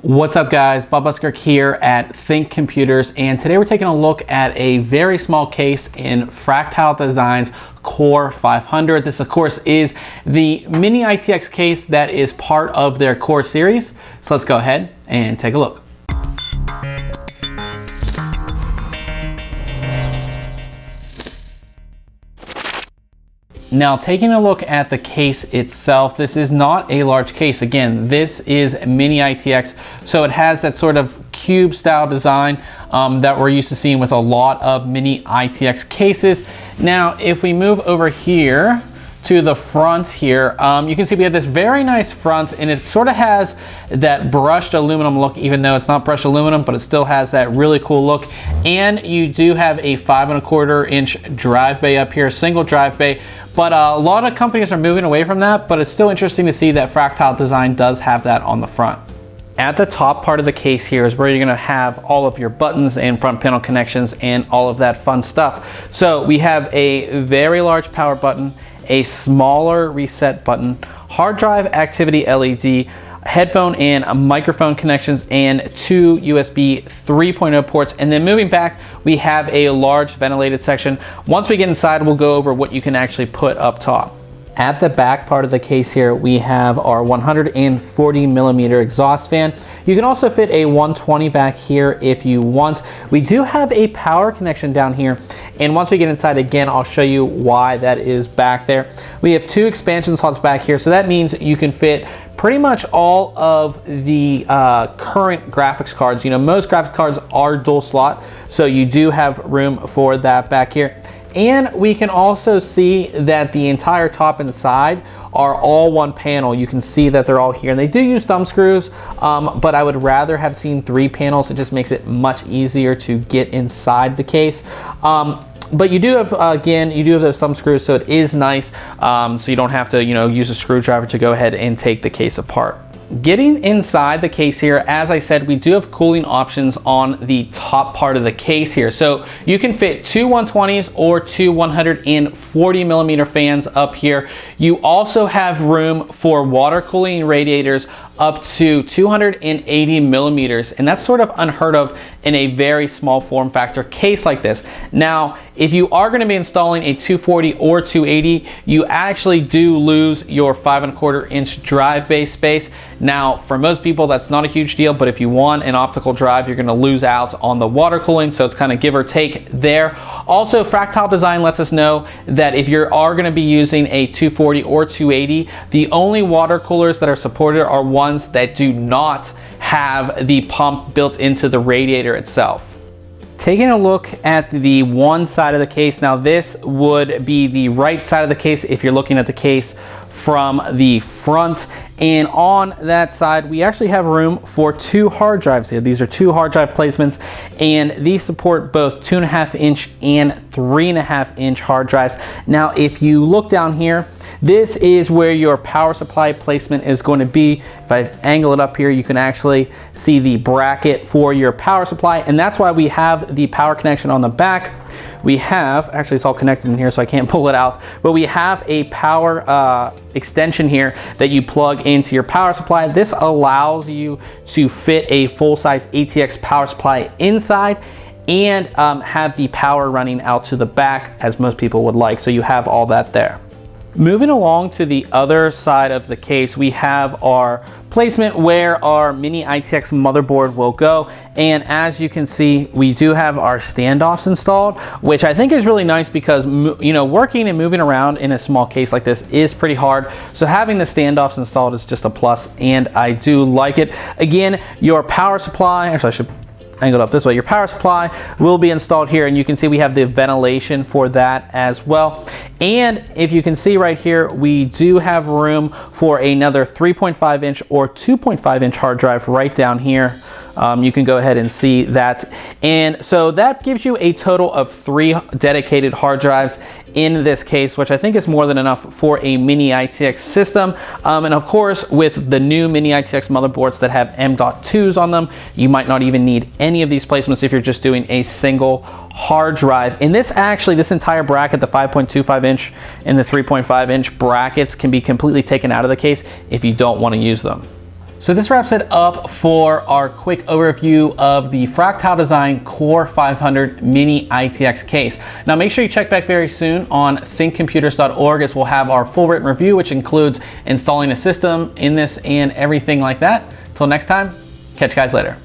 What's up guys, Bob Busker here at ThinkComputers, and today we're taking a look at a very small case in Fractal Design's Core 500. This of course is the Mini-ITX case that is part of their Core series. So let's go ahead and take a look. Now, taking a look at the case itself, this is not a large case. Again, this is Mini-ITX, so it has that sort of cube style design that we're used to seeing with a lot of Mini-ITX cases. Now, if we move over here to the front here, you can see we have this very nice front, and it sort of has that brushed aluminum look, even though it's not brushed aluminum, but it still has that really cool look. And you do have a 5¼ inch drive bay up here, single drive bay. But a lot of companies are moving away from that, but it's still interesting to see that Fractal Design does have that on the front. At the top part of the case here is where you're gonna have all of your buttons and front panel connections and all of that fun stuff. So we have a very large power button, a smaller reset button, hard drive activity LED, headphone and microphone connections, and 2 USB 3.0 ports. And then moving back, we have a large ventilated section. Once we get inside, we'll go over what you can actually put up top. At the back part of the case here, we have our 140mm exhaust fan. You can also fit a 120 back here if you want. We do have a power connection down here, and once we get inside again, I'll show you why that is back there. We have 2 expansion slots back here, so that means you can fit pretty much all of the current graphics cards. You know, most graphics cards are dual slot, so you do have room for that back here. And we can also see that the entire top and side are all one panel. You can see that they're all here, and they do use thumb screws, but I would rather have seen 3 panels. It just makes it much easier to get inside the case. But you do have, again, you do have those thumb screws, so it is nice. So you don't have to, use a screwdriver to go ahead and take the case apart. Getting inside the case here, as I said, we do have cooling options on the top part of the case here. So you can fit 2 120s or 2 140mm fans up here. You also have room for water cooling radiators up to 280mm, and that's sort of unheard of in a very small form factor case like this. Now, if you are going to be installing a 240 or 280, you actually do lose your 5¼ inch drive bay space. Now, for most people, that's not a huge deal, but if you want an optical drive, you're going to lose out on the water cooling, so it's kind of give or take there. Also, Fractal Design lets us know that if you are going to be using a 240 or 280, the only water coolers that are supported are ones that do not have the pump built into the radiator itself. Taking a look at the one side of the case, now this would be the right side of the case if you're looking at the case from the front, and on that side we actually have room for 2 hard drives here. These are 2 hard drive placements, and these support both 2.5 inch and 3.5 inch hard drives. Now, if you look down here, this is where your power supply placement is going to be. If I angle it up here, you can actually see the bracket for your power supply, and that's why we have the power connection on the back. We have, actually it's all connected in here so I can't pull it out, but we have a power extension here that you plug into your power supply. This allows you to fit a full-size ATX power supply inside and have the power running out to the back, as most people would like, so you have all that there. Moving along to the other side of the case, we have our placement where our Mini-ITX motherboard will go. And as you can see, we do have our standoffs installed, which I think is really nice because, working and moving around in a small case like this is pretty hard. So having the standoffs installed is just a plus, and I do like it. Again, your power supply, actually I should angled up this way, your power supply will be installed here, and you can see we have the ventilation for that as well. And if you can see right here, we do have room for another 3.5 inch or 2.5 inch hard drive right down here. You can go ahead and see that. And so that gives you a total of 3 dedicated hard drives in this case, which I think is more than enough for a Mini-ITX system. And of course, with the new Mini-ITX motherboards that have M.2s on them, you might not even need any of these placements if you're just doing a single hard drive. And this entire bracket, the 5.25 inch and the 3.5 inch brackets, can be completely taken out of the case if you don't want to use them. So this wraps it up for our quick overview of the Fractal Design Core 500 Mini-ITX case. Now make sure you check back very soon on ThinkComputers.org, as we'll have our full written review, which includes installing a system in this and everything like that. Till next time, catch you guys later.